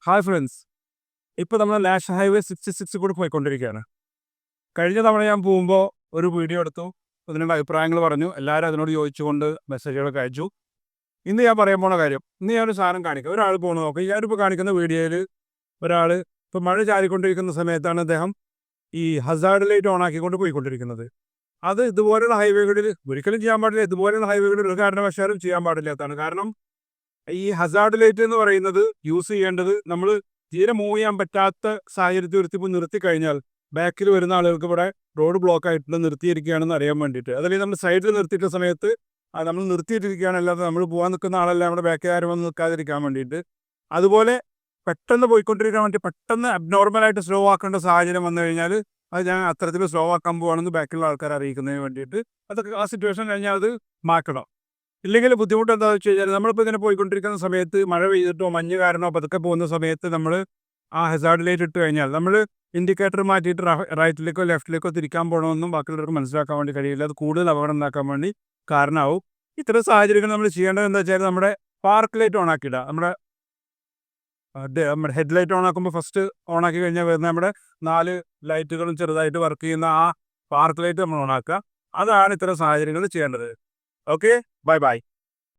Hi friends. ഇപ്പോൾ നമ്മൾ national highway 66 കൂടി പോയിക്കൊണ്ടിരിക്കുകയാണ്. കഴിഞ്ഞ തവണ ഞാൻ പോകുമ്പോൾ ഒരു വീഡിയോ എടുത്തു, അതിനുള്ള അഭിപ്രായങ്ങൾ പറഞ്ഞു, എല്ലാവരും അതിനോട് ചോദിച്ചുകൊണ്ട് മെസ്സേജുകളൊക്കെ അയച്ചു. ഇന്ന് ഞാൻ പറയാൻ പോണ കാര്യം, ഇന്ന് ഞാനൊരു സാധനം കാണിക്കാം. ഒരാൾ പോകണം നോക്കാം. ഞാനിപ്പോൾ കാണിക്കുന്ന വീഡിയോയിൽ ഒരാൾ ഇപ്പോൾ മഴ ചാരിക്കൊണ്ടിരിക്കുന്ന സമയത്താണ് അദ്ദേഹം ഈ ഹസാർഡ് ലൈറ്റ് ഓൺ ആക്കിക്കൊണ്ട് പോയിക്കൊണ്ടിരിക്കുന്നത്. അത് ഇതുപോലെയുള്ള ഹൈവേകളിൽ ഒരിക്കലും ചെയ്യാൻ പാടില്ല. ഇതുപോലെയുള്ള ഹൈവേകളിൽ ഒരു കാരണവശാലും ചെയ്യാൻ പാടില്ലാത്തതാണ്. കാരണം ഈ ഹസാർഡ് ലൈറ്റ് എന്ന് പറയുന്നത് യൂസ് ചെയ്യേണ്ടത് നമ്മൾ തീരെ മൂവ് ചെയ്യാൻ പറ്റാത്ത സാഹചര്യത്തിൽ ഒരുത്തിപ്പോൾ നിർത്തി കഴിഞ്ഞാൽ ബാക്കിൽ വരുന്ന ആളുകൾക്ക് ഇവിടെ റോഡ് ബ്ലോക്ക് ആയിട്ട് നിർത്തിയിരിക്കുകയാണെന്ന് അറിയാൻ വേണ്ടിയിട്ട്. അതല്ലെങ്കിൽ നമ്മൾ സൈഡിൽ നിർത്തിയിട്ട സമയത്ത് നമ്മൾ നിർത്തിയിട്ടിരിക്കുകയാണ്, അല്ലാതെ നമ്മൾ പോകാൻ നിൽക്കുന്ന ആളെല്ലാം നമ്മുടെ ബാക്കിൽ ആരും വന്ന് നിൽക്കാതിരിക്കാൻ വേണ്ടിയിട്ട്. അതുപോലെ പെട്ടെന്ന് പോയിക്കൊണ്ടിരിക്കാൻ വേണ്ടി പെട്ടെന്ന് അബ്നോർമലായിട്ട് സ്ലോ ആക്കേണ്ട സാഹചര്യം വന്നു കഴിഞ്ഞാൽ അത് ഞാൻ അത്തരത്തിൽ സ്ലോ ആക്കാൻ പോവാണെന്ന് ബാക്കിലുള്ള ആൾക്കാരെ അറിയിക്കുന്നതിന് വേണ്ടിയിട്ട് അതൊക്കെ ആ സിറ്റുവേഷൻ കഴിഞ്ഞാൽ അത് മാറ്റണം. ഇല്ലെങ്കിൽ ബുദ്ധിമുട്ട് എന്താണെന്ന് വെച്ച് കഴിഞ്ഞാൽ നമ്മളിപ്പോൾ ഇങ്ങനെ പോയിക്കൊണ്ടിരിക്കുന്ന സമയത്ത് മഴ പെയ്തിട്ടോ മഞ്ഞ് കാരണമോ പതുക്കെ പോകുന്ന സമയത്ത് നമ്മൾ ആ ഹസാർഡ് ലൈറ്റ് ഇട്ട് കഴിഞ്ഞാൽ നമ്മൾ ഇൻഡിക്കേറ്റർ മാറ്റിയിട്ട് റൈറ്റിലേക്കോ ലെഫ്റ്റിലേക്കോ തിരിക്കാൻ പോകണമെന്നും ബാക്കിയുള്ളവർക്ക് മനസ്സിലാക്കാൻ വേണ്ടി കഴിയില്ല. അത് കൂടുതൽ അപകടം ഉണ്ടാക്കാൻ വേണ്ടി കാരണമാവും. ഇത്തരം സാഹചര്യങ്ങൾ നമ്മൾ ചെയ്യേണ്ടത് എന്താ വെച്ചാൽ നമ്മുടെ പാർക്ക് ലൈറ്റ് ഓൺ ആക്കിയിടുക. നമ്മുടെ ഹെഡ് ലൈറ്റ് ഓൺ ആക്കുമ്പോൾ ഫസ്റ്റ് ഓൺ ആക്കി കഴിഞ്ഞാൽ വരുന്ന നമ്മുടെ 4 ലൈറ്റുകളും ചെറുതായിട്ട് വർക്ക് ചെയ്യുന്ന ആ പാർക്ക് ലൈറ്റ് നമ്മൾ ഓൺ ആക്കുക. അതാണ് ഇത്തരം സാഹചര്യങ്ങൾ ചെയ്യേണ്ടത്. Okay, bye bye.